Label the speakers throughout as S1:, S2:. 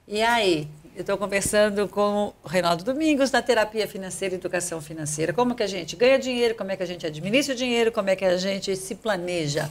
S1: E aí, eu estou conversando com o Reinaldo Domingos da Terapia Financeira e Educação Financeira. Como que a gente ganha dinheiro, como é que a gente administra o dinheiro, como é que a gente se planeja.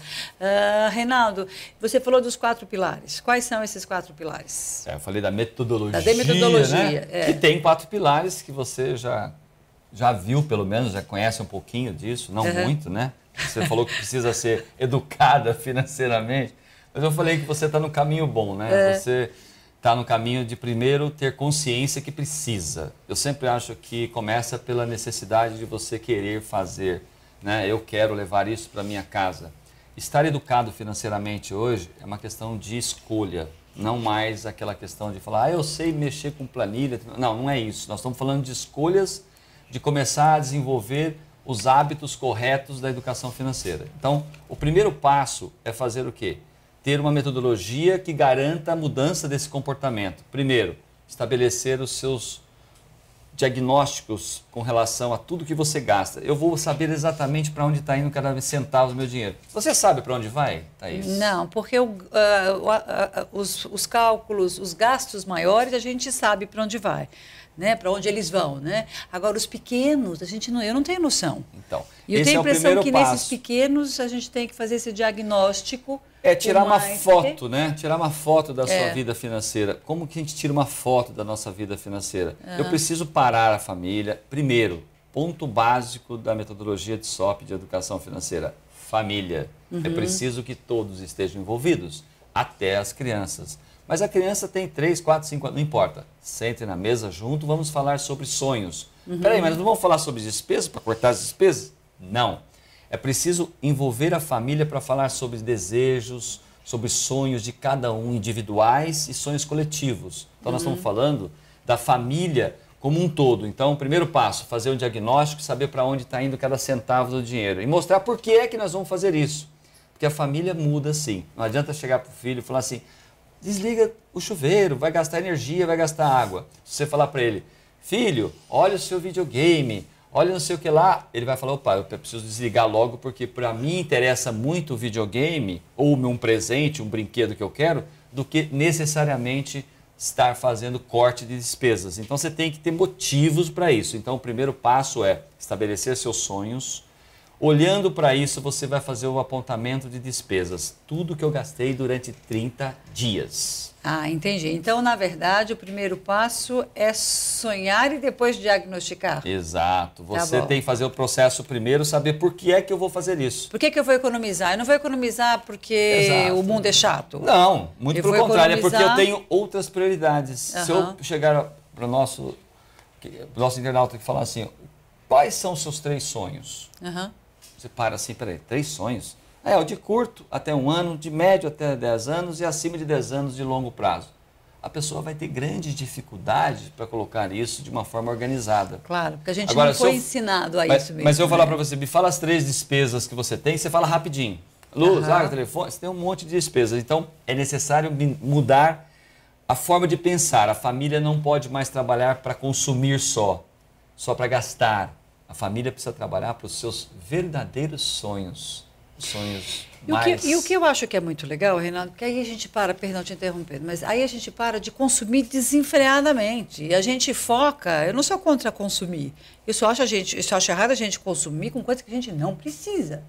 S1: Reinaldo, você falou dos 4 pilares. Quais são esses 4 pilares?
S2: Eu falei da metodologia,
S1: Da metodologia,
S2: né?
S1: é.
S2: Que tem 4 pilares que você já viu, pelo menos, já conhece um pouquinho disso, não muito, né? Você falou que precisa ser educada financeiramente, mas eu falei que você está no caminho bom, né? Você está no caminho de primeiro ter consciência que precisa. Eu sempre acho que começa pela necessidade de você querer fazer, né? Eu quero levar isso para minha casa. Estar educado financeiramente hoje é uma questão de escolha, não mais aquela questão de falar, eu sei mexer com planilha. Não, não é isso. Nós estamos falando de escolhas de começar a desenvolver os hábitos corretos da educação financeira. Então, o primeiro passo é fazer o quê? Ter uma metodologia que garanta a mudança desse comportamento. Primeiro, estabelecer os seus diagnósticos com relação a tudo que você gasta. Eu vou saber exatamente para onde está indo cada centavo do meu dinheiro. Você sabe para onde vai, Thaís?
S1: Não, porque os cálculos, os gastos maiores, a gente sabe para onde vai, né? Para onde eles vão, né? Agora, os pequenos, eu não tenho noção.
S2: Então,
S1: e eu tenho a impressão que nesses pequenos a gente tem que fazer esse diagnóstico.
S2: É tirar uma foto, né? Tirar uma foto da sua vida financeira. Como que a gente tira uma foto da nossa vida financeira? Eu preciso parar a família. Primeiro, ponto básico da metodologia de SOP, de educação financeira, família. É preciso que todos estejam envolvidos, até as crianças. Mas a criança tem 3, 4, 5 anos, não importa. Sente na mesa junto, vamos falar sobre sonhos. Peraí, mas não vamos falar sobre despesas, para cortar as despesas? Não. É preciso envolver a família para falar sobre desejos, sobre sonhos de cada um, individuais e sonhos coletivos. Então, nós estamos falando da família como um todo. Então, o primeiro passo, fazer um diagnóstico, saber para onde está indo cada centavo do dinheiro. E mostrar por que é que nós vamos fazer isso. Porque a família muda sim. Não adianta chegar para o filho e falar assim, desliga o chuveiro, vai gastar energia, vai gastar água. Se você falar para ele, filho, olha o seu videogame, olha não sei o que lá, ele vai falar, opa, eu preciso desligar logo porque para mim interessa muito o videogame ou um presente, um brinquedo que eu quero, do que necessariamente estar fazendo corte de despesas. Então você tem que ter motivos para isso. Então o primeiro passo é estabelecer seus sonhos. Olhando para isso, você vai fazer o apontamento de despesas. Tudo que eu gastei durante 30 dias.
S1: Ah, entendi. Então, na verdade, o primeiro passo é sonhar e depois diagnosticar.
S2: Exato. Você tem que fazer o processo primeiro, saber por que é que eu vou fazer isso.
S1: Por que eu vou economizar? Eu não vou economizar porque o mundo é chato.
S2: Não, muito pelo contrário. É porque eu tenho outras prioridades. Se eu chegar para o nosso internauta que falar assim, quais são os seus 3 sonhos? Você para assim, peraí, 3 sonhos? O de curto até 1 ano, de médio até 10 anos e acima de 10 anos de longo prazo. A pessoa vai ter grande dificuldade para colocar isso de uma forma organizada.
S1: Claro, porque a gente não foi ensinado a isso mesmo.
S2: Mas se eu falar para você, me fala as 3 despesas que você tem, você fala rapidinho. Luz, água, telefone, você tem um monte de despesas. Então, é necessário mudar a forma de pensar. A família não pode mais trabalhar para consumir só para gastar. A família precisa trabalhar para os seus verdadeiros sonhos. Sonhos mais...
S1: E o que eu acho que é muito legal, Renato, porque aí a gente perdão te interrompendo, mas aí a gente para de consumir desenfreadamente. E a gente foca, eu não sou contra consumir, eu só acho errado a gente consumir com coisas que a gente não precisa.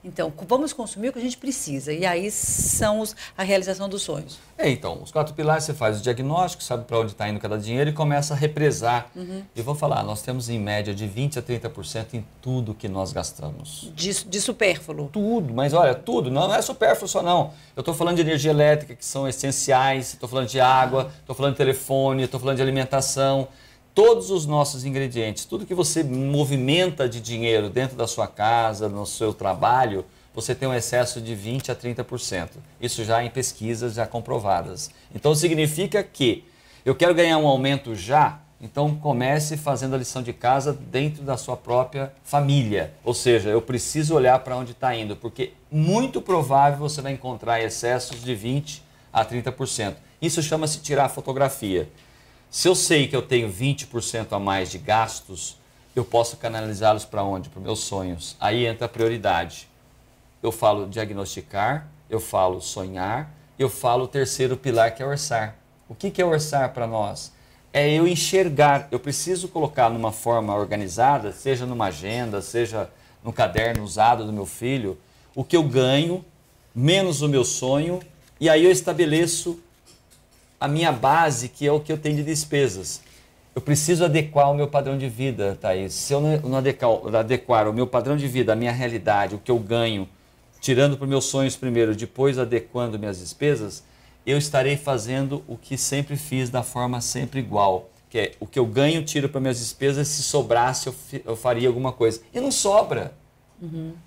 S1: Então, vamos consumir o que a gente precisa. E aí são a realização dos sonhos.
S2: Então, os 4 pilares, você faz o diagnóstico, sabe para onde está indo cada dinheiro e começa a represar. E vou falar, nós temos em média de 20% a 30% em tudo que nós gastamos.
S1: De supérfluo?
S2: Tudo, mas olha, tudo. Não é supérfluo só não. Eu estou falando de energia elétrica, que são essenciais, estou falando de água, estou falando de telefone, estou falando de alimentação. Todos os nossos ingredientes, tudo que você movimenta de dinheiro dentro da sua casa, no seu trabalho, você tem um excesso de 20% a 30%. Isso já em pesquisas já comprovadas. Então significa que eu quero ganhar um aumento já, então comece fazendo a lição de casa dentro da sua própria família. Ou seja, eu preciso olhar para onde está indo, porque muito provável você vai encontrar excessos de 20% a 30%. Isso chama-se tirar fotografia. Se eu sei que eu tenho 20% a mais de gastos, eu posso canalizá-los para onde? Para os meus sonhos. Aí entra a prioridade. Eu falo diagnosticar, eu falo sonhar, eu falo o terceiro pilar que é orçar. O que é orçar para nós? É eu enxergar, eu preciso colocar numa forma organizada, seja numa agenda, seja no caderno usado do meu filho, o que eu ganho, menos o meu sonho, e aí eu estabeleço a minha base, que é o que eu tenho de despesas. Eu preciso adequar o meu padrão de vida, Thaís. Se eu não adequar o meu padrão de vida, a minha realidade, o que eu ganho, tirando para os meus sonhos primeiro, depois adequando minhas despesas, eu estarei fazendo o que sempre fiz da forma sempre igual. Que é o que eu ganho, tiro para minhas despesas, se sobrasse eu faria alguma coisa. E não sobra.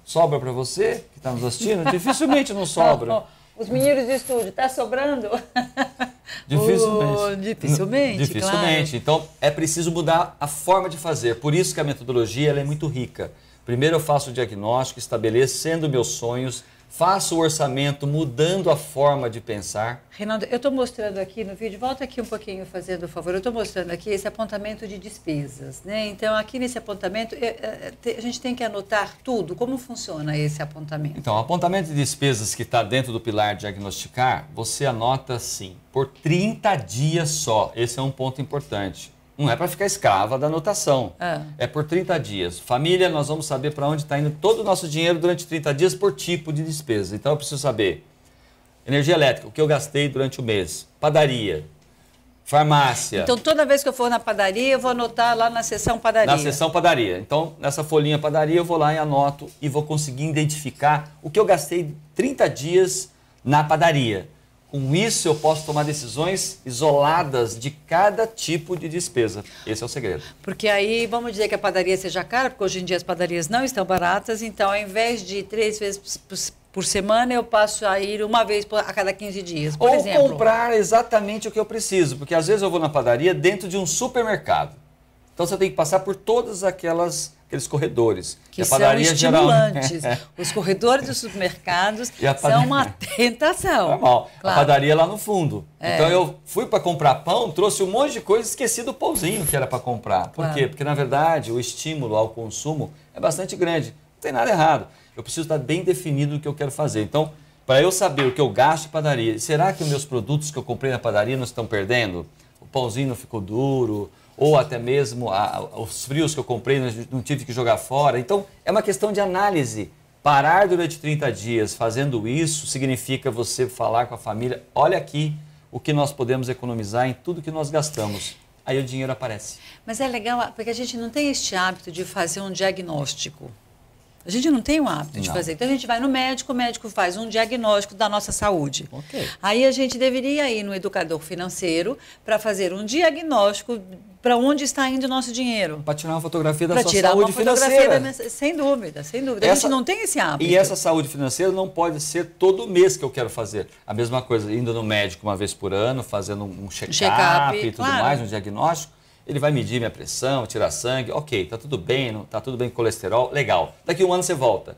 S2: Sobra para você que está nos assistindo? Dificilmente não sobra.
S1: Os meninos de estúdio, está sobrando?
S2: Dificilmente.
S1: Dificilmente, claro.
S2: Então, é preciso mudar a forma de fazer. Por isso que a metodologia ela é muito rica. Primeiro eu faço o diagnóstico, estabelecendo meus sonhos, faço o orçamento, mudando a forma de pensar.
S1: Reinaldo, eu estou mostrando aqui no vídeo, volta aqui um pouquinho fazendo o favor, eu estou mostrando aqui esse apontamento de despesas, né? Então, aqui nesse apontamento, a gente tem que anotar tudo. Como funciona esse apontamento?
S2: Então, o apontamento de despesas que está dentro do pilar diagnosticar, você anota assim, por 30 dias só. Esse é um ponto importante. Não é para ficar escrava da anotação. É por 30 dias. Família, nós vamos saber para onde está indo todo o nosso dinheiro durante 30 dias por tipo de despesa. Então, eu preciso saber energia elétrica, o que eu gastei durante o mês. Padaria, farmácia.
S1: Então, toda vez que eu for na padaria, eu vou anotar lá na seção padaria.
S2: Na seção padaria. Então, nessa folhinha padaria, eu vou lá e anoto e vou conseguir identificar o que eu gastei 30 dias na padaria. Com isso, eu posso tomar decisões isoladas de cada tipo de despesa. Esse é o segredo.
S1: Porque aí, vamos dizer que a padaria seja cara, porque hoje em dia as padarias não estão baratas, então, ao invés de 3 vezes por semana, eu passo a ir uma vez a cada 15 dias, por exemplo.
S2: Ou comprar exatamente o que eu preciso, porque às vezes eu vou na padaria dentro de um supermercado. Então, você tem que passar por todos aqueles corredores.
S1: Que são estimulantes. Os corredores dos supermercados são uma tentação.
S2: Normal. Claro. A padaria é lá no fundo. Então eu fui para comprar pão, trouxe um monte de coisa e esqueci do pãozinho que era para comprar. Por quê? Porque na verdade o estímulo ao consumo é bastante grande. Não tem nada errado. Eu preciso estar bem definido o que eu quero fazer. Então, para eu saber o que eu gasto em padaria, será que os meus produtos que eu comprei na padaria não estão perdendo? O pãozinho não ficou duro? Ou até mesmo os frios que eu comprei, não tive que jogar fora. Então, é uma questão de análise. Parar durante 30 dias fazendo isso significa você falar com a família, olha aqui o que nós podemos economizar em tudo que nós gastamos. Aí o dinheiro aparece.
S1: Mas é legal, porque a gente não tem este hábito de fazer um diagnóstico. A gente não tem o hábito de fazer. Então, a gente vai no médico, o médico faz um diagnóstico da nossa saúde.
S2: Okay.
S1: Aí, a gente deveria ir no educador financeiro para fazer um diagnóstico para onde está indo o nosso dinheiro.
S2: Para tirar uma fotografia da sua saúde financeira.
S1: Sem dúvida, sem dúvida. A gente não tem esse hábito.
S2: E essa saúde financeira não pode ser todo mês que eu quero fazer. A mesma coisa, indo no médico uma vez por ano, fazendo um check-up e tudo mais, um diagnóstico. Ele vai medir minha pressão, tirar sangue, ok, tá tudo bem, tá tudo bem com colesterol, legal. Daqui a um ano você volta.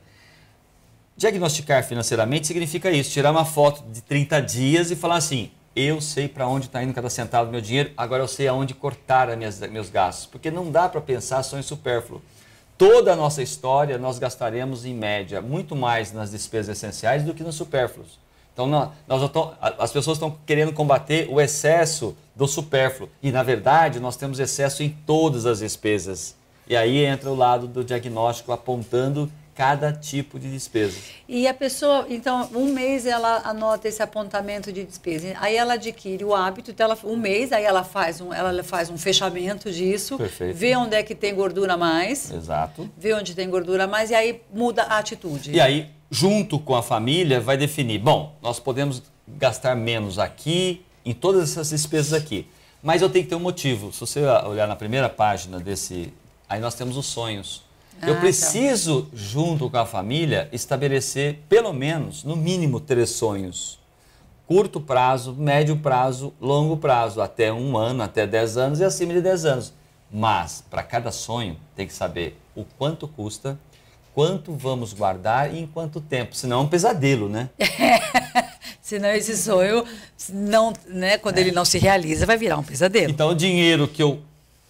S2: Diagnosticar financeiramente significa isso, tirar uma foto de 30 dias e falar assim, eu sei para onde está indo cada centavo do meu dinheiro, agora eu sei aonde cortar meus gastos. Porque não dá para pensar só em supérfluo. Toda a nossa história nós gastaremos em média muito mais nas despesas essenciais do que nos supérfluos. Então, as pessoas estão querendo combater o excesso do supérfluo. E, na verdade, nós temos excesso em todas as despesas. E aí entra o lado do diagnóstico apontando cada tipo de despesa.
S1: E a pessoa, então, um mês ela anota esse apontamento de despesa. Aí ela adquire o hábito, então um mês, aí ela faz um fechamento disso.
S2: Perfeito.
S1: Vê onde é que tem gordura a mais.
S2: Exato.
S1: Vê onde tem gordura a mais e aí muda a atitude.
S2: E aí, junto com a família, vai definir, bom, nós podemos gastar menos aqui, em todas essas despesas aqui. Mas eu tenho que ter um motivo. Se você olhar na primeira página desse, aí nós temos os sonhos. Eu preciso, junto com a família, estabelecer pelo menos, no mínimo, 3 sonhos. Curto prazo, médio prazo, longo prazo, até 1 ano, até 10 anos e acima de 10 anos. Mas, para cada sonho, tem que saber o quanto custa, quanto vamos guardar e em quanto tempo. Senão é um pesadelo, né?
S1: Senão esse sonho, quando ele não se realiza, vai virar um pesadelo.
S2: Então, o dinheiro que eu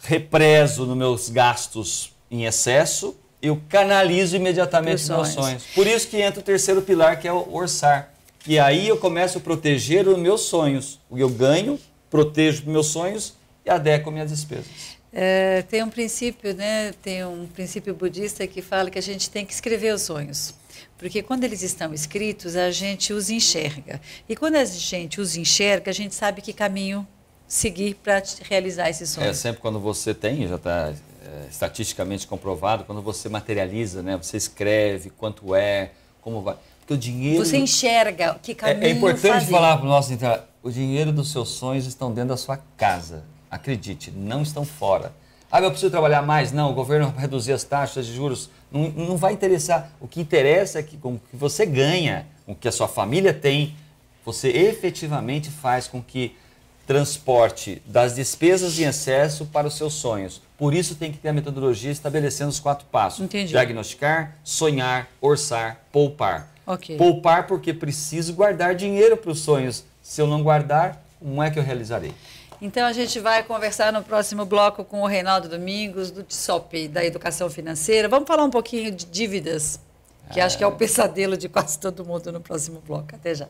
S2: represo nos meus gastos em excesso, eu canalizo imediatamente os meus sonhos. Por isso que entra o terceiro pilar, que é o orçar. E aí eu começo a proteger os meus sonhos. O que eu ganho, protejo meus sonhos e adequo minhas despesas.
S1: Tem um princípio, né? Tem um princípio budista que fala que a gente tem que escrever os sonhos. Porque quando eles estão escritos, a gente os enxerga. E quando a gente os enxerga, a gente sabe que caminho seguir para realizar esses sonhos.
S2: Sempre quando você tem, já está estatisticamente comprovado, quando você materializa, né? Você escreve quanto como vai. Porque o dinheiro...
S1: Você enxerga que caminho fazer.
S2: É importante falar para o nosso internauta, o dinheiro dos seus sonhos estão dentro da sua casa. Acredite, não estão fora. Eu preciso trabalhar mais? Não, o governo vai reduzir as taxas de juros. Não vai interessar. O que interessa é que com o que você ganha, com o que a sua família tem, você efetivamente faz com que transporte das despesas em excesso para os seus sonhos. Por isso tem que ter a metodologia estabelecendo os 4 passos.
S1: Entendi.
S2: Diagnosticar, sonhar, orçar, poupar.
S1: Okay.
S2: Poupar porque preciso guardar dinheiro para os sonhos. Se eu não guardar, como é que eu realizarei?
S1: Então, a gente vai conversar no próximo bloco com o Reinaldo Domingos, do TSOP, da Educação Financeira. Vamos falar um pouquinho de dívidas, que acho que é o pesadelo de quase todo mundo no próximo bloco. Até já.